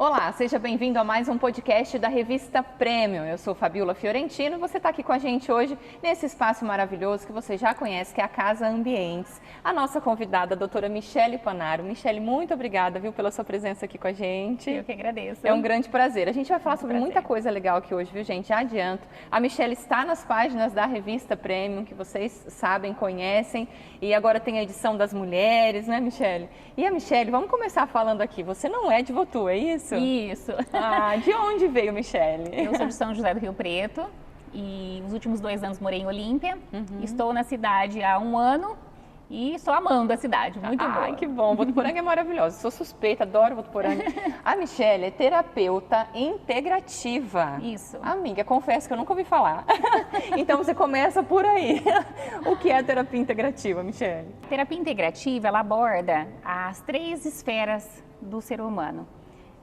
Olá, seja bem-vindo a mais um podcast da revista Premium. Eu sou Fabiola Fiorentino e você está aqui com a gente hoje nesse espaço maravilhoso que você já conhece, que é a Casa Ambientes. A nossa convidada, a doutora Michele Panaro. Michele, muito obrigada, viu, pela sua presença aqui com a gente. Eu que agradeço. É um grande prazer. A gente vai falar sobre muita coisa legal aqui hoje, viu, gente? Já adianto. A Michele está nas páginas da revista Premium, que vocês sabem, conhecem, e agora tem a edição das mulheres, né, Michele? E a Michele, vamos começar falando aqui. Você não é de Votu, é isso? Isso. Ah, de onde veio, Michele? Eu sou de São José do Rio Preto e os últimos 2 anos morei em Olímpia. Estou na cidade há 1 ano e estou amando a cidade, muito boa. Ai, que bom. Votuporanga é maravilhosa. Sou suspeita, adoro Votuporanga. A Michele é terapeuta integrativa. Isso. Amiga, confesso que eu nunca ouvi falar. Então você começa por aí. O que é a terapia integrativa, Michele? A terapia integrativa, ela aborda as 3 esferas do ser humano.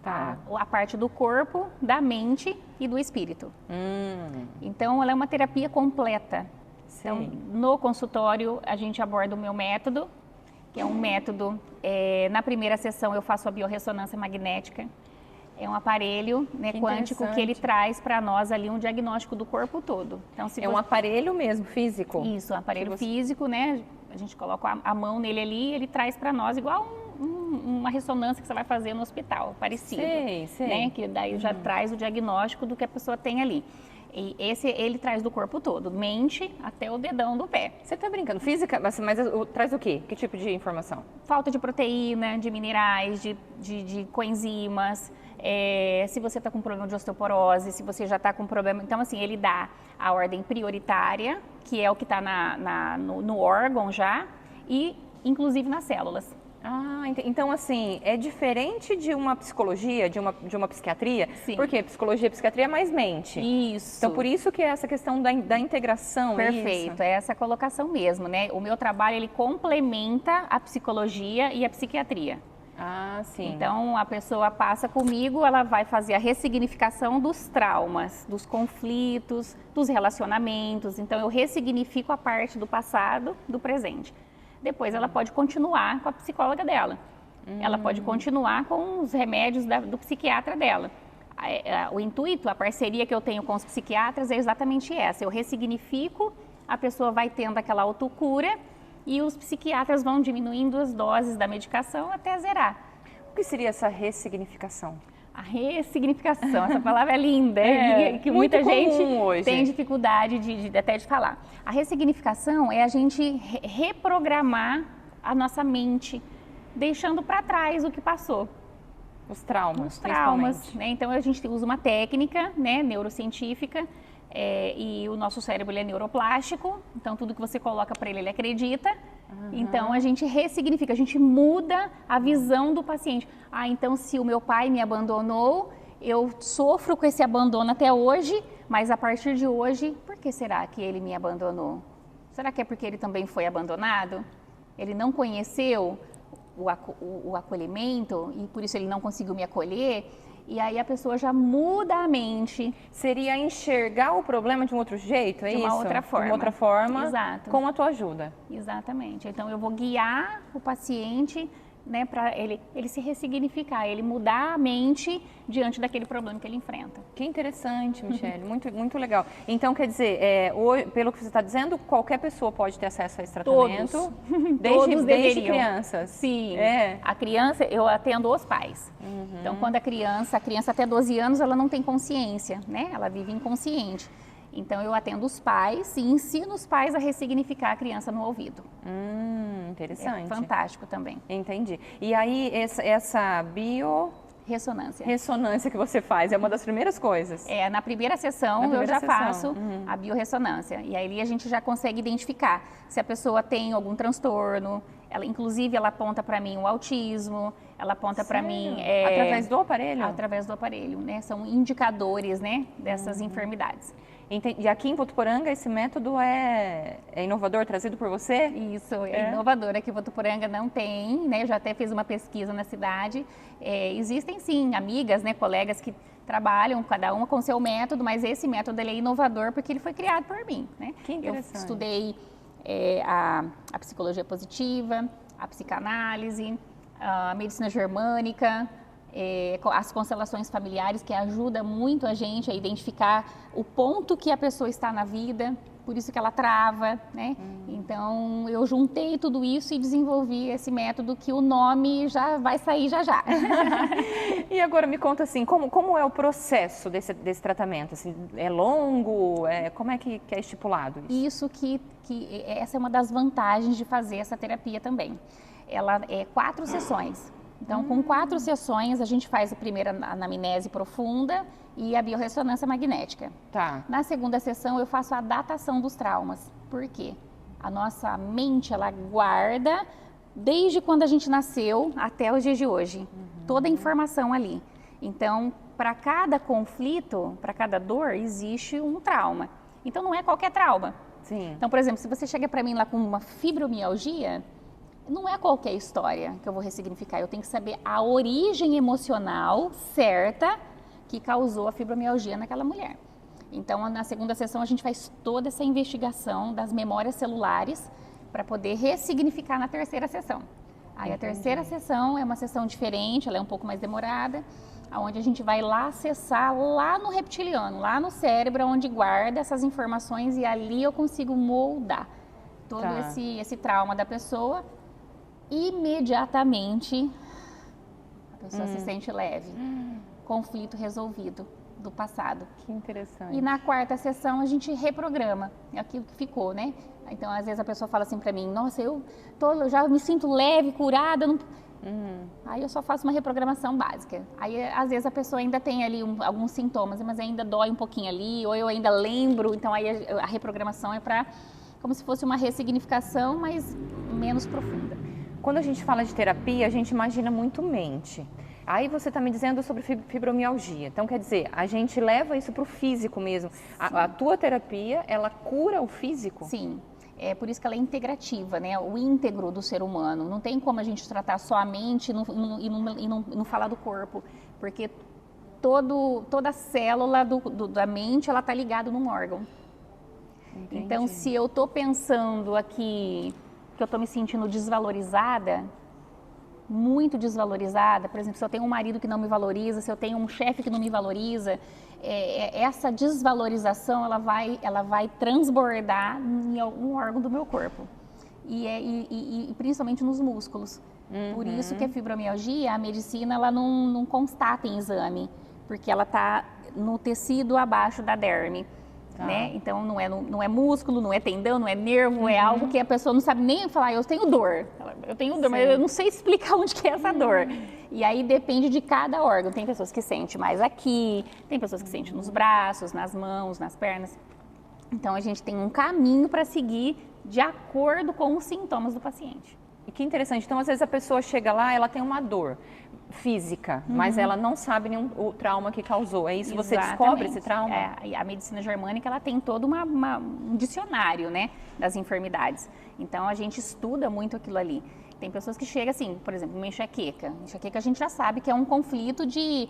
Tá. A parte do corpo, da mente e do espírito. Então, ela é uma terapia completa. Então, no consultório, a gente aborda o meu método, que é um método, na primeira sessão eu faço a biorressonância magnética. É um aparelho, né, quântico que ele traz para nós ali um diagnóstico do corpo todo. Então, se um aparelho mesmo, físico? Isso, um aparelho físico, né? A gente coloca a mão nele ali, ele traz para nós igual uma ressonância que você vai fazer no hospital, parecido. Sei. Né? Que daí já traz o diagnóstico do que a pessoa tem ali. E ele traz do corpo todo, mente até o dedão do pé. Você está brincando? Física, mas traz o quê? Que tipo de informação? Falta de proteína, de minerais, de coenzimas, se você está com problema de osteoporose, se você já está com problema... Então, assim, ele dá a ordem prioritária, que é o que está no órgão já, e inclusive nas células. Ah, então assim, é diferente de uma psicologia, de uma psiquiatria? Sim. Porque psicologia e psiquiatria é mais mente. Isso. Então, por isso que é essa questão da integração. Perfeito, é essa colocação mesmo, né? O meu trabalho, ele complementa a psicologia e a psiquiatria. Ah, sim. Então, a pessoa passa comigo, ela vai fazer a ressignificação dos traumas, dos conflitos, dos relacionamentos. Então, eu ressignifico a parte do passado, do presente. Depois ela pode continuar com a psicóloga dela. Ela pode continuar com os remédios do psiquiatra dela. O intuito, a parceria que eu tenho com os psiquiatras é exatamente essa. Eu ressignifico, a pessoa vai tendo aquela autocura e os psiquiatras vão diminuindo as doses da medicação até zerar. O que seria essa ressignificação? A ressignificação, essa palavra é linda, que muito muita gente hoje tem dificuldade até de falar. A ressignificação é a gente reprogramar a nossa mente, deixando para trás o que passou. Os traumas, né? Então a gente usa uma técnica, né, neurocientífica, e o nosso cérebro ele é neuroplástico, então tudo que você coloca para ele acredita. Então a gente ressignifica, a gente muda a visão do paciente. Ah, então se o meu pai me abandonou, eu sofro com esse abandono até hoje, mas a partir de hoje, por que será que ele me abandonou? Será que é porque ele também foi abandonado? Ele não conheceu o acolhimento e por isso ele não conseguiu me acolher? E aí a pessoa já muda a mente. Seria enxergar o problema de um outro jeito, é isso? De uma outra forma. De uma outra forma, exato. Com a tua ajuda. Exatamente. Então eu vou guiar o paciente, né, para ele se ressignificar, ele mudar a mente diante daquele problema que ele enfrenta. Que interessante, Michele, muito legal. Então, quer dizer, pelo que você está dizendo, qualquer pessoa pode ter acesso a esse tratamento? Todos desde crianças? Sim. A criança, eu atendo os pais. Então, quando a criança até 12 anos, ela não tem consciência, né? Ela vive inconsciente. Então, eu atendo os pais e ensino os pais a ressignificar a criança no ouvido. Interessante. É fantástico também. Entendi. E aí, essa ressonância que você faz é uma das primeiras coisas? Na primeira sessão eu já faço a biorressonância. E aí a gente já consegue identificar se a pessoa tem algum transtorno. Inclusive, ela aponta para mim o autismo, ela aponta para mim... Através do aparelho? Através do aparelho, né? São indicadores, né, dessas enfermidades. E aqui em Votuporanga esse método é inovador, trazido por você? Isso, é inovador. Aqui em Votuporanga não tem, né? Eu já até fiz uma pesquisa na cidade. Existem sim amigas, né, colegas que trabalham, cada uma com seu método, mas esse método ele é inovador porque ele foi criado por mim, né? Que interessante. Eu estudei a psicologia positiva, a psicanálise, a medicina germânica, as constelações familiares, que ajuda muito a gente a identificar o ponto que a pessoa está na vida, por isso que ela trava, né? Então, eu juntei tudo isso e desenvolvi esse método que o nome já vai sair já já. E agora me conta assim, como é o processo desse tratamento? Assim, é longo? Como é que é estipulado isso? Isso que essa é uma das vantagens de fazer essa terapia também. Ela é 4 sessões. Então, com 4 sessões, a gente faz a primeira anamnese profunda e a biorressonância magnética. Tá. Na segunda sessão, eu faço a datação dos traumas. Por quê? A nossa mente, ela guarda desde quando a gente nasceu até os dias de hoje. Toda a informação ali. Então, para cada conflito, para cada dor, existe um trauma. Então, não é qualquer trauma. Sim. Então, por exemplo, se você chega para mim lá com uma fibromialgia, não é qualquer história que eu vou ressignificar. Eu tenho que saber a origem emocional certa que causou a fibromialgia naquela mulher. Então, na segunda sessão, a gente faz toda essa investigação das memórias celulares para poder ressignificar na terceira sessão. Aí, a terceira sessão é uma sessão diferente, ela é um pouco mais demorada, onde a gente vai lá acessar lá no reptiliano, lá no cérebro, onde guarda essas informações e ali eu consigo moldar todo esse trauma da pessoa. Imediatamente, a pessoa se sente leve. Conflito resolvido do passado. Que interessante. E na quarta sessão a gente reprograma aquilo que ficou, né? Então, às vezes a pessoa fala assim pra mim, nossa, eu já me sinto leve, curada. Não... Aí eu só faço uma reprogramação básica. Aí, às vezes, a pessoa ainda tem ali alguns sintomas, mas ainda dói um pouquinho ali, ou eu ainda lembro. Então, aí a reprogramação é para como se fosse uma ressignificação, mas menos profunda. Quando a gente fala de terapia, a gente imagina muito mente. Aí você está me dizendo sobre fibromialgia. Então, quer dizer, a gente leva isso para o físico mesmo. A tua terapia, ela cura o físico? Sim. É por isso que ela é integrativa, né? O íntegro do ser humano. Não tem como a gente tratar só a mente e não falar do corpo. Porque toda célula da mente, ela está ligada num órgão. Entendi. Então, se eu estou pensando aqui que eu estou me sentindo desvalorizada, muito desvalorizada, por exemplo, se eu tenho um marido que não me valoriza, se eu tenho um chefe que não me valoriza, essa desvalorização ela vai transbordar em algum órgão do meu corpo e principalmente nos músculos. Por isso que a fibromialgia, a medicina ela não constata em exame, porque ela está no tecido abaixo da derme. Né? Então não é músculo, não é tendão, não é nervo, é algo que a pessoa não sabe nem falar, eu tenho dor, mas eu não sei explicar onde que é essa dor. E aí depende de cada órgão, tem pessoas que sentem mais aqui, tem pessoas que sentem nos braços, nas mãos, nas pernas. Então a gente tem um caminho para seguir de acordo com os sintomas do paciente. E que interessante, então às vezes a pessoa chega lá, ela tem uma dor física, mas ela não sabe o trauma que causou. É isso? Você descobre esse trauma? A medicina germânica ela tem todo um dicionário, né, das enfermidades. Então a gente estuda muito aquilo ali. Tem pessoas que chegam assim, por exemplo, uma enxaqueca. Enxaqueca a gente já sabe que é um conflito de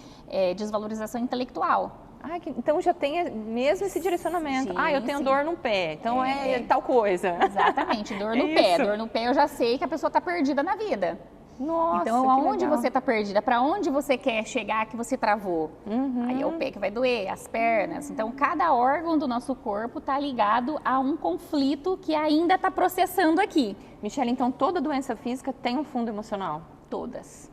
desvalorização intelectual. Então já tem mesmo esse direcionamento. Sim, eu tenho dor no pé, então é tal coisa. Exatamente, dor no pé. Dor no pé eu já sei que a pessoa está perdida na vida. Nossa, então, aonde você está perdida? Para onde você quer chegar que você travou? Aí é o pé que vai doer, as pernas. Então, cada órgão do nosso corpo está ligado a um conflito que ainda está processando aqui. Michele, então toda doença física tem um fundo emocional? Todas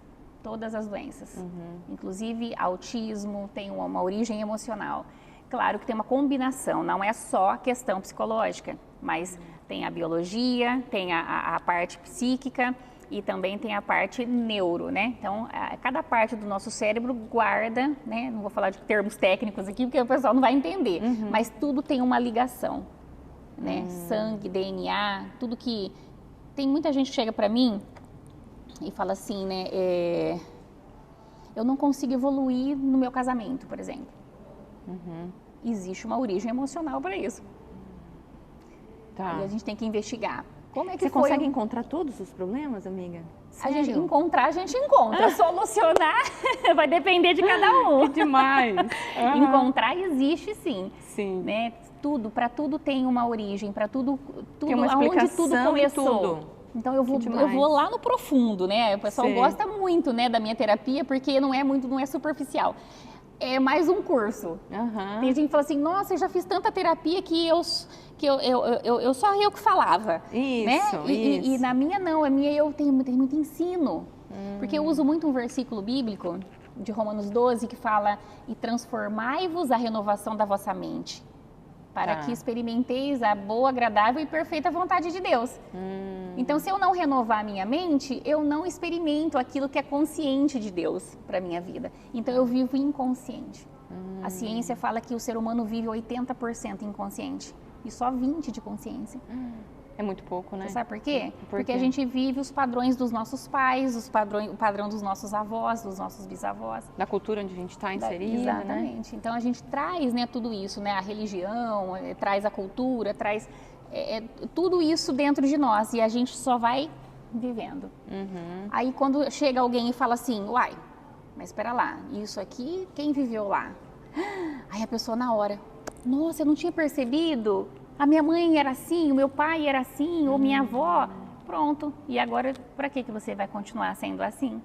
as doenças. Inclusive, autismo tem uma origem emocional. Claro que tem uma combinação, não é só a questão psicológica, mas tem a biologia, tem a parte psíquica, e também tem a parte neuro, né? Então, cada parte do nosso cérebro guarda, né? Não vou falar de termos técnicos aqui, porque o pessoal não vai entender. Mas tudo tem uma ligação, né? Sangue, DNA, tudo que... Tem muita gente que chega pra mim e fala assim, né? Eu não consigo evoluir no meu casamento, por exemplo. Existe uma origem emocional para isso. E a gente tem que investigar. Como é que você consegue encontrar todos os problemas, amiga? Sério? A gente encontra. Solucionar vai depender de cada um. Que demais! Encontrar existe sim. Sim. Né? Para tudo tem uma origem, para tudo tem uma explicação onde tudo começou. Tudo. Então eu vou lá no profundo, né? O pessoal gosta muito, né, da minha terapia, porque não é superficial. É mais um curso. Tem gente que fala assim, nossa, eu já fiz tanta terapia que eu só eu que falava. Isso, né? isso. E na minha não, a minha eu tenho muito ensino. Porque eu uso muito um versículo bíblico de Romanos 12 que fala: e transformai-vos a renovação da vossa mente, para que experimenteis a boa, agradável e perfeita vontade de Deus. Então, se eu não renovar a minha mente, eu não experimento aquilo que é consciente de Deus para a minha vida. Então, eu vivo inconsciente. A ciência fala que o ser humano vive 80% inconsciente e só 20% de consciência. É muito pouco, né? Você sabe por quê? Porque a gente vive os padrões dos nossos pais, o padrão dos nossos avós, dos nossos bisavós. Da cultura onde a gente está inserida, exatamente. Né? Então a gente traz, né, tudo isso, né, a religião, traz a cultura, traz tudo isso dentro de nós e a gente só vai vivendo. Aí quando chega alguém e fala assim, uai, mas espera lá, isso aqui, quem viveu lá? Aí a pessoa na hora, nossa, eu não tinha percebido. A minha mãe era assim, o meu pai era assim, ou minha avó. Pronto. E agora, para que você vai continuar sendo assim?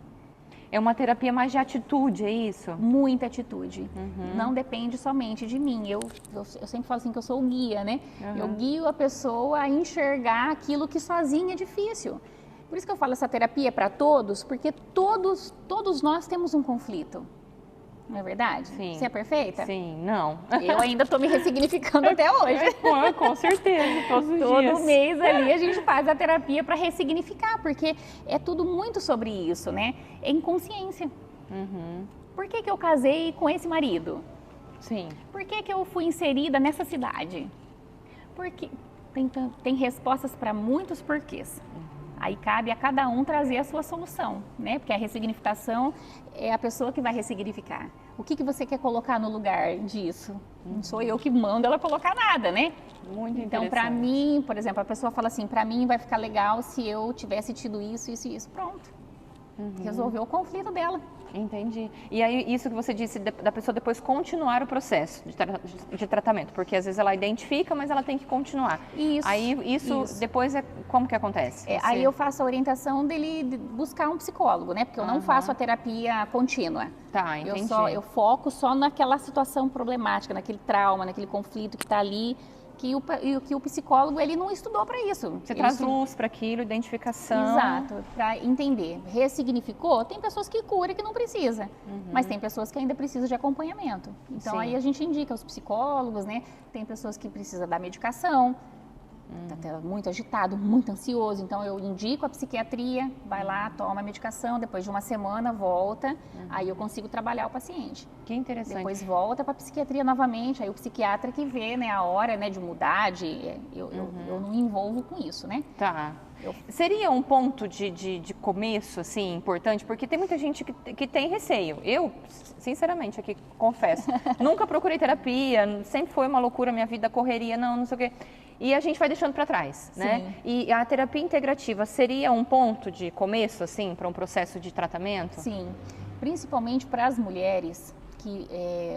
É uma terapia mais de atitude, é isso? Muita atitude. Não depende somente de mim. Eu sempre falo assim que eu sou o guia, né? Eu guio a pessoa a enxergar aquilo que sozinha é difícil. Por isso que eu falo essa terapia é para todos, porque todos nós temos um conflito. Não é verdade? Sim. Você é perfeita? Sim, não. Eu ainda estou me ressignificando até hoje. Com certeza, todos os dias. Todo mês ali a gente faz a terapia para ressignificar, porque é tudo muito sobre isso, né? É inconsciência. Por que eu casei com esse marido? Sim. Por que eu fui inserida nessa cidade? Porque tem respostas para muitos porquês. Aí cabe a cada um trazer a sua solução, né? Porque a ressignificação é a pessoa que vai ressignificar. O que você quer colocar no lugar disso? Não sou eu que mando ela colocar nada, né? Muito interessante. Então, para mim, por exemplo, a pessoa fala assim, para mim vai ficar legal se eu tivesse tido isso, isso e isso. Pronto. Resolveu o conflito dela. Entendi. E aí, isso que você disse, da pessoa depois continuar o processo de tratamento, porque às vezes ela identifica, mas ela tem que continuar. Isso. Aí, isso. Depois, como que acontece? Aí eu faço a orientação dele buscar um psicólogo, né? Porque eu não faço a terapia contínua. Tá, entendi. Eu foco só naquela situação problemática, naquele trauma, naquele conflito que está ali, que o psicólogo ele não estudou para isso. Você traz luz para aquilo, identificação. Exato, para entender. Ressignificou, tem pessoas que curam e que não precisa, mas tem pessoas que ainda precisam de acompanhamento. Então aí a gente indica os psicólogos, né? Tem pessoas que precisam da medicação, tá muito agitado, muito ansioso, então eu indico a psiquiatria, vai lá, toma a medicação, depois de uma semana volta, aí eu consigo trabalhar o paciente. Que interessante. Depois volta para a psiquiatria novamente, aí o psiquiatra que vê, né, a hora, né, de mudar, eu não me envolvo com isso, né? Tá. Seria um ponto de começo, assim, importante? Porque tem muita gente que tem receio. Eu, sinceramente, aqui confesso, nunca procurei terapia, sempre foi uma loucura minha vida, correria, não sei o quê. E a gente vai deixando para trás, né? E a terapia integrativa seria um ponto de começo, assim, para um processo de tratamento? Sim, principalmente para as mulheres que,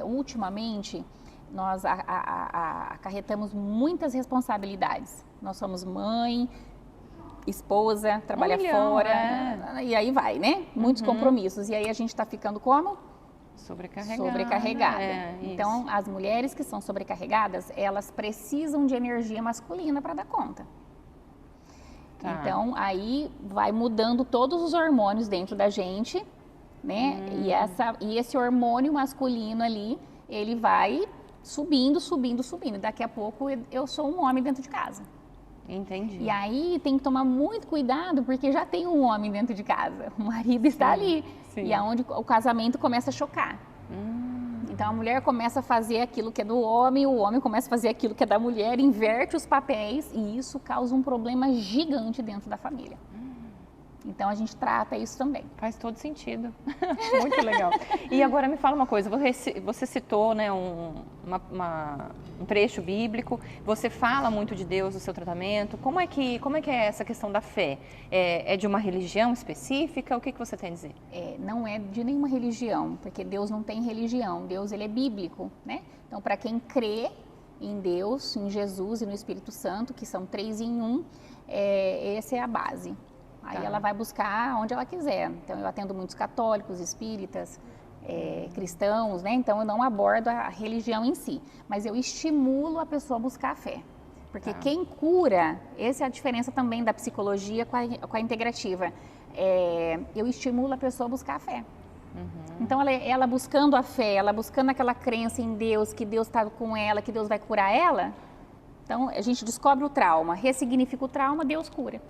ultimamente, nós acarretamos muitas responsabilidades. Nós somos mãe, esposa, trabalha fora, e aí vai, né? Muitos compromissos. E aí a gente está ficando como? Sobrecarregada. Então, as mulheres que são sobrecarregadas, elas precisam de energia masculina para dar conta. Tá. Então, aí vai mudando todos os hormônios dentro da gente, né? E esse hormônio masculino ali, ele vai subindo. Daqui a pouco eu sou um homem dentro de casa. Entendi. E aí tem que tomar muito cuidado, porque já tem um homem dentro de casa. O marido está ali. E é onde o casamento começa a chocar. Então a mulher começa a fazer aquilo que é do homem, o homem começa a fazer aquilo que é da mulher, inverte os papéis e isso causa um problema gigante dentro da família. Então a gente trata isso também. Faz todo sentido. Muito legal. E agora me fala uma coisa, você citou, né, um trecho bíblico, você fala muito de Deus no seu tratamento. Como é que é essa questão da fé? É de uma religião específica? O que você tem a dizer? Não é de nenhuma religião, porque Deus não tem religião. Deus, ele é bíblico, né? Então, para quem crê, em Deus, em Jesus e no Espírito Santo, que são 3 em 1, essa é a base. Aí ela vai buscar onde ela quiser. Então, eu atendo muitos católicos, espíritas, cristãos, né? Então, eu não abordo a religião em si, mas eu estimulo a pessoa a buscar a fé. Porque quem cura, essa é a diferença também da psicologia com a integrativa. Eu estimulo a pessoa a buscar a fé. Então, ela buscando a fé, ela buscando aquela crença em Deus, que Deus está com ela, que Deus vai curar ela. Então, a gente descobre o trauma, ressignifica o trauma, Deus cura.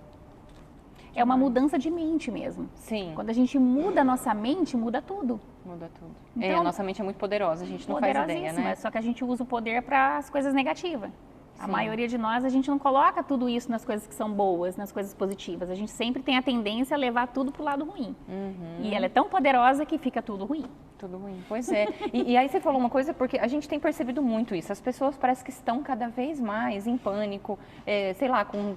É uma mudança de mente mesmo. Sim. Quando a gente muda a nossa mente, muda tudo. Muda tudo. Então, a nossa mente é muito poderosa, a gente não faz ideia, né? Só que a gente usa o poder para as coisas negativas. A maioria de nós, a gente não coloca tudo isso nas coisas que são boas, nas coisas positivas. A gente sempre tem a tendência a levar tudo pro lado ruim. E ela é tão poderosa que fica tudo ruim. Tudo ruim, pois é. E aí você falou uma coisa, porque a gente tem percebido muito isso. As pessoas parece que estão cada vez mais em pânico, sei lá, com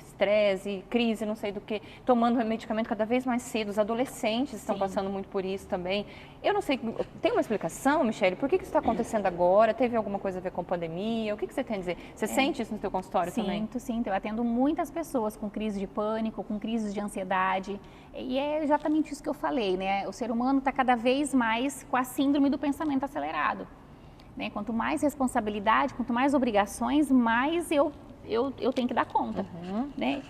estresse, crise, não sei do que, tomando medicamento cada vez mais cedo. Os adolescentes estão passando muito por isso também. Eu não sei, tem uma explicação, Michele? Por que isso está acontecendo agora? Teve alguma coisa a ver com pandemia? O que você tem a dizer? Você sente isso no seu consultório também? Sinto. Eu atendo muitas pessoas com crise de pânico, com crises de ansiedade. E é exatamente isso que eu falei, né? O ser humano está cada vez mais com a síndrome do pensamento acelerado. Né? Quanto mais responsabilidade, quanto mais obrigações, mais eu tenho que dar conta. Né?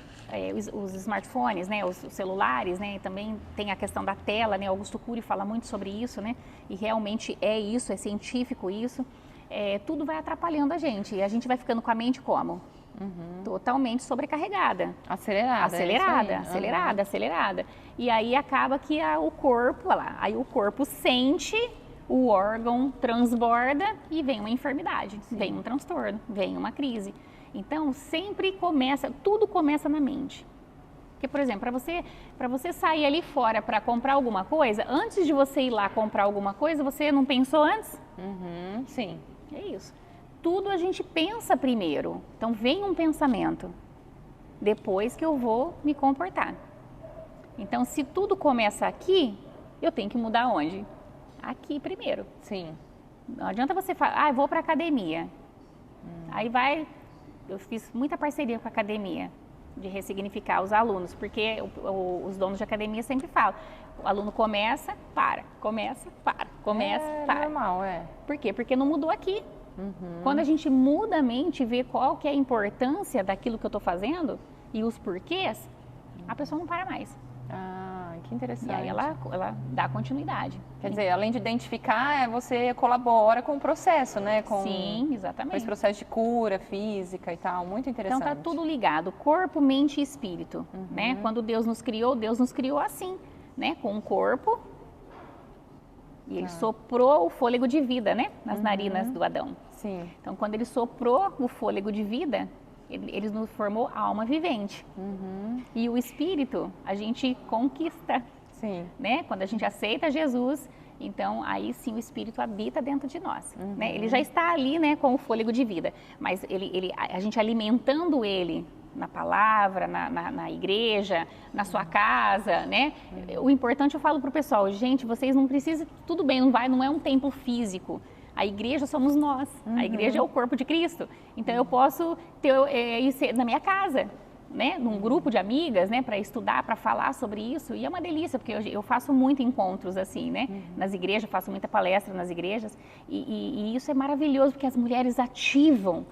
Os smartphones, né? Os celulares, né? Também tem a questão da tela, né? Augusto Cury fala muito sobre isso, né? E realmente é isso, é científico isso. Tudo vai atrapalhando a gente e a gente vai ficando com a mente como? Totalmente sobrecarregada. Acelerada. E aí acaba que o corpo sente, o órgão transborda e vem uma enfermidade, vem um transtorno, vem uma crise. Então, tudo começa na mente. Porque, por exemplo, para você sair ali fora para comprar alguma coisa, antes de você ir lá comprar alguma coisa, você não pensou antes? Sim. É isso. Tudo a gente pensa primeiro. Então, vem um pensamento, depois que eu vou me comportar. Então, se tudo começa aqui, eu tenho que mudar onde? Aqui primeiro. Sim. Não adianta você falar, eu vou para academia. Aí eu fiz muita parceria com a academia, de ressignificar os alunos, porque os donos de academia sempre falam, o aluno começa, para. É normal, Por quê? Porque não mudou aqui. Quando a gente muda a mente e vê qual que é a importância daquilo que eu estou fazendo e os porquês, a pessoa não para mais. Que interessante. E aí ela dá continuidade. Quer dizer, além de identificar, você colabora com o processo, né? Sim, exatamente. Com esse processo de cura física e tal, muito interessante. Então tá tudo ligado, corpo, mente e espírito, né? Quando Deus nos criou assim, né? Com o corpo. E ele soprou o fôlego de vida, né? Nas narinas do Adão. Sim. Então, quando ele soprou o fôlego de vida, ele nos formou alma vivente. E o espírito, a gente conquista. Sim. Né? Quando a gente aceita Jesus, então aí sim o espírito habita dentro de nós. Né? Ele já está ali, né, com o fôlego de vida. Mas a gente alimentando ele na palavra, na igreja, na sua casa, né? O importante, eu falo pro pessoal, gente, vocês não precisam, tudo bem, não é um templo físico. A igreja somos nós, a igreja é o corpo de Cristo. Então eu posso ir na minha casa, né? Num grupo de amigas, né? Para estudar, para falar sobre isso. E é uma delícia, porque eu faço muito encontros assim, né? Nas igrejas, faço muita palestra nas igrejas. E isso é maravilhoso, porque as mulheres ativam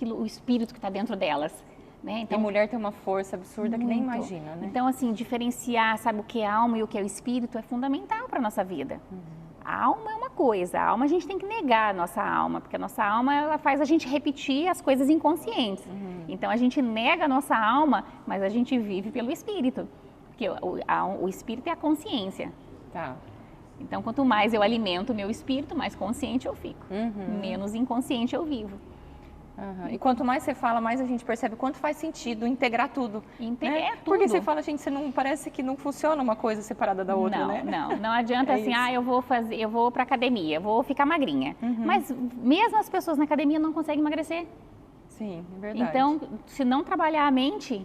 o espírito que está dentro delas. Né? Então, a mulher tem uma força absurda que nem imagina, né? Então, assim, diferenciar, sabe, o que é alma e o que é o espírito é fundamental para a nossa vida. A alma é uma coisa, a alma a gente tem que negar a nossa alma, porque a nossa alma ela faz a gente repetir as coisas inconscientes. Então, a gente nega a nossa alma, mas a gente vive pelo espírito, porque o espírito é a consciência. Tá. Então, quanto mais eu alimento o meu espírito, mais consciente eu fico, menos inconsciente eu vivo. E quanto mais você fala, mais a gente percebe quanto faz sentido integrar tudo. Integrar tudo. Porque você fala, gente, parece que não funciona uma coisa separada da outra, né? Não adianta assim, eu vou pra academia, vou ficar magrinha. Mas mesmo as pessoas na academia não conseguem emagrecer. Sim, é verdade. Então, se não trabalhar a mente,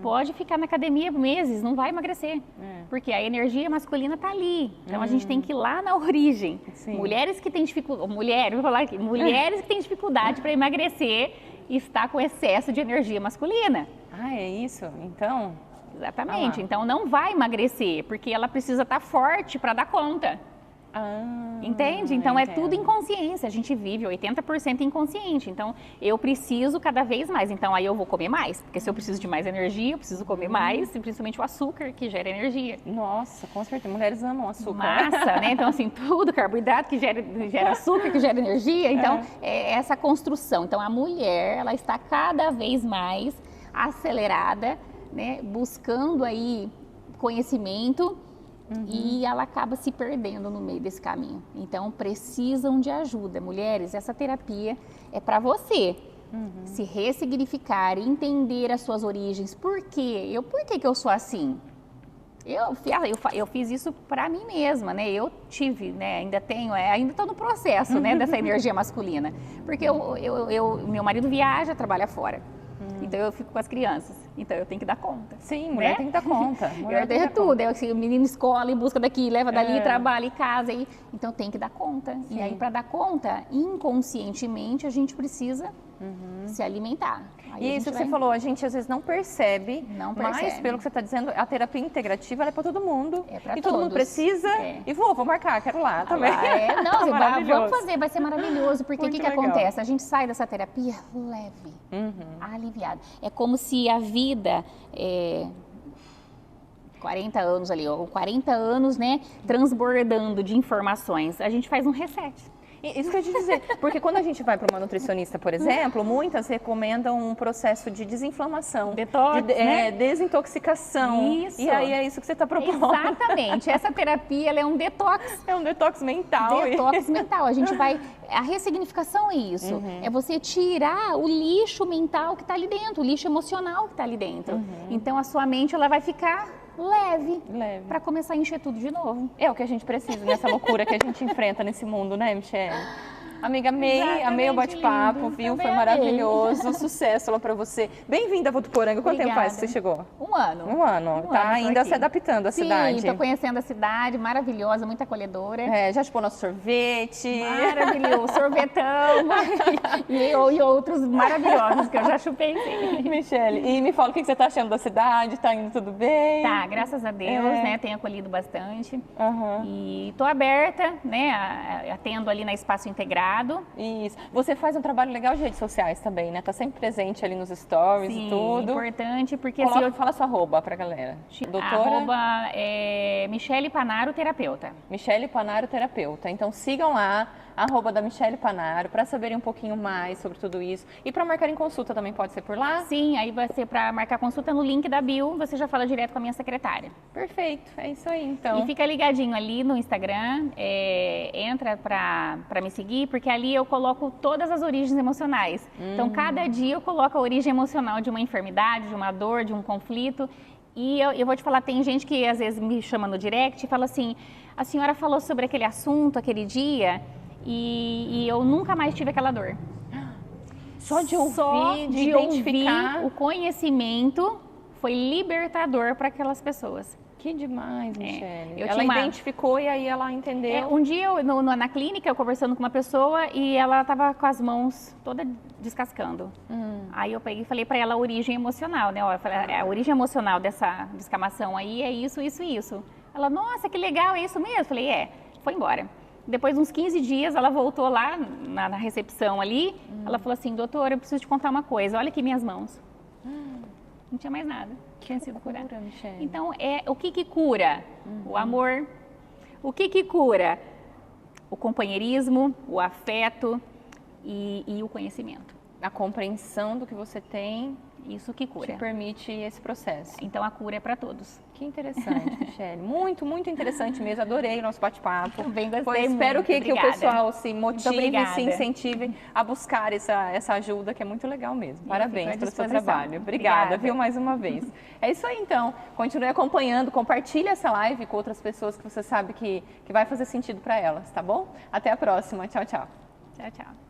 pode ficar na academia meses, não vai emagrecer. Porque a energia masculina está ali. Então, a gente tem que ir lá na origem. Sim. Mulheres que têm dificuldade, vou falar aqui, mulheres que têm dificuldade para emagrecer está com excesso de energia masculina. Ah, é isso? Então... Exatamente. Então, não vai emagrecer, porque ela precisa estar forte para dar conta. Entende? Então, é tudo inconsciência. A gente vive 80% inconsciente. Então, eu preciso cada vez mais. Então, aí eu vou comer mais. Porque se eu preciso de mais energia, eu preciso comer mais. E principalmente o açúcar, que gera energia. Nossa, com certeza. Mulheres amam açúcar. Massa, né? Então, assim, tudo, carboidrato que gera açúcar, que gera energia. Então, é essa construção. Então, a mulher, ela está cada vez mais acelerada, né? Buscando aí conhecimento. E ela acaba se perdendo no meio desse caminho. Então, precisam de ajuda. Mulheres, essa terapia é para você se ressignificar, entender as suas origens. Por quê? Por que eu sou assim? Eu fiz isso para mim mesma, né? Eu tive, né? Ainda tenho, ainda estou no processo, né? Dessa energia masculina. Porque meu marido viaja, trabalha fora. Então, eu fico com as crianças. Então, eu tenho que dar conta. Sim, mulher tem que dar conta. Eu tenho tudo. O menino escola, busca daqui, leva dali, trabalha em casa. Então, tem que dar conta. Sim. E aí, para dar conta, inconscientemente, a gente precisa se alimentar. Aí e isso que você falou, a gente às vezes não percebe, mas pelo que você está dizendo, a terapia integrativa ela é para todo mundo. É para todos. E todo mundo precisa. E vou marcar, quero lá também. Vamos fazer, vai ser maravilhoso. Porque o que acontece? A gente sai dessa terapia leve, aliviado. É como se a vida... 40 anos ali, ou 40 anos, né, transbordando de informações. A gente faz um reset. Isso que eu ia te dizer, porque quando a gente vai para uma nutricionista, por exemplo, muitas recomendam um processo de desinflamação, detox, né? Desintoxicação. Isso. E aí é isso que você está propondo. Exatamente. Essa terapia ela é um detox. É um detox mental. Detox mental. A gente vai... A ressignificação é isso. É você tirar o lixo mental que está ali dentro, o lixo emocional que está ali dentro. Então a sua mente ela vai ficar leve. Para começar a encher tudo de novo. É o que a gente precisa nessa loucura que a gente enfrenta nesse mundo, né, Michele? Amiga, amei o bate-papo, viu? Foi maravilhoso. Sucesso lá pra você. Bem-vinda a Votuporanga. Quanto tempo faz que você chegou? Um ano. Um ano. Tá ainda se adaptando à cidade. Sim, tô conhecendo a cidade, maravilhosa, muito acolhedora. Já chupou nosso sorvete. Maravilhoso, sorvetão. e outros maravilhosos que eu já chupei. Sim. Michele, e me fala o que você tá achando da cidade, tá indo tudo bem? Tá, graças a Deus, né? Tenho acolhido bastante. E tô aberta, né? Atendo ali na Espaço Integrado. Isso. Você faz um trabalho legal de redes sociais também, né? Tá sempre presente ali nos stories e tudo. Importante, porque fala sua arroba pra galera. Doutora? Arroba é Michele Panaro Terapeuta. Michele Panaro Terapeuta. Então sigam lá, arroba da Michele Panaro, para saberem um pouquinho mais sobre tudo isso. E para marcarem consulta também pode ser por lá? Sim, aí vai ser para marcar consulta no link da bio, você já fala direto com a minha secretária. Perfeito, é isso aí então. E fica ligadinho ali no Instagram, entra para me seguir, porque ali eu coloco todas as origens emocionais. Então, cada dia eu coloco a origem emocional de uma enfermidade, de uma dor, de um conflito. E eu vou te falar, tem gente que às vezes me chama no direct e fala assim, a senhora falou sobre aquele assunto, aquele dia, e eu nunca mais tive aquela dor. Só de ouvir, de identificar. Ouvir, o conhecimento foi libertador para aquelas pessoas. Que demais, Michele. Ela identificou e aí ela entendeu. Um dia, na clínica, eu conversando com uma pessoa e ela estava com as mãos toda descascando. Aí eu peguei e falei para ela a origem emocional, né? Eu falei, a origem emocional dessa descamação aí é isso, isso e isso. Ela, nossa, que legal, é isso mesmo? Eu falei, foi embora. Depois de uns 15 dias, ela voltou lá na recepção ali. Ela falou assim, doutora, eu preciso te contar uma coisa. Olha aqui minhas mãos. Não tinha mais nada. Tinha sido curado. Então, o que cura? O amor. O que cura? O companheirismo, o afeto e o conhecimento. A compreensão do que você tem. Isso que cura. Te permite esse processo. Então, a cura é para todos. Que interessante, Michele. Muito, muito interessante mesmo. Adorei o nosso bate-papo. Também gostei muito. Espero que o pessoal se motive, se incentive a buscar essa ajuda, que é muito legal mesmo. Parabéns pelo seu trabalho. Obrigada, viu, mais uma vez. É isso aí, então. Continue acompanhando, compartilhe essa live com outras pessoas que você sabe que vai fazer sentido para elas, tá bom? Até a próxima. Tchau, tchau. Tchau, tchau.